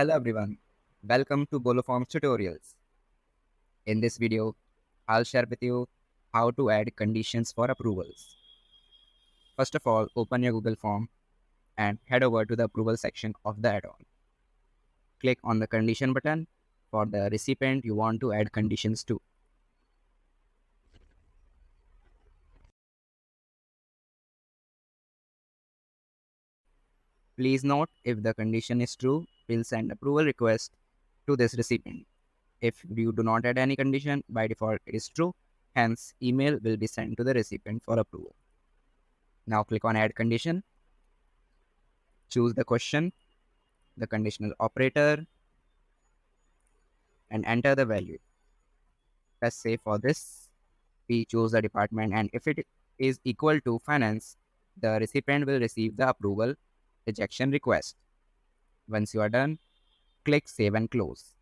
Hello everyone, welcome to BoloForms tutorials. In this video, I'll share with you how to add conditions for approvals. First of all, open your Google form and head over to the approval section of the add-on. Click on the condition button for the recipient you want to add conditions to. Please note, if the condition is true, we'll send approval request to this recipient. If you do not add any condition, by default it is true, hence email will be sent to the recipient for approval. Now click on add condition, choose the question, the conditional operator, and enter the value. Press save for this. We choose the department, and if it is equal to finance, the recipient will receive the approval rejection request. Once you are done, click save and close.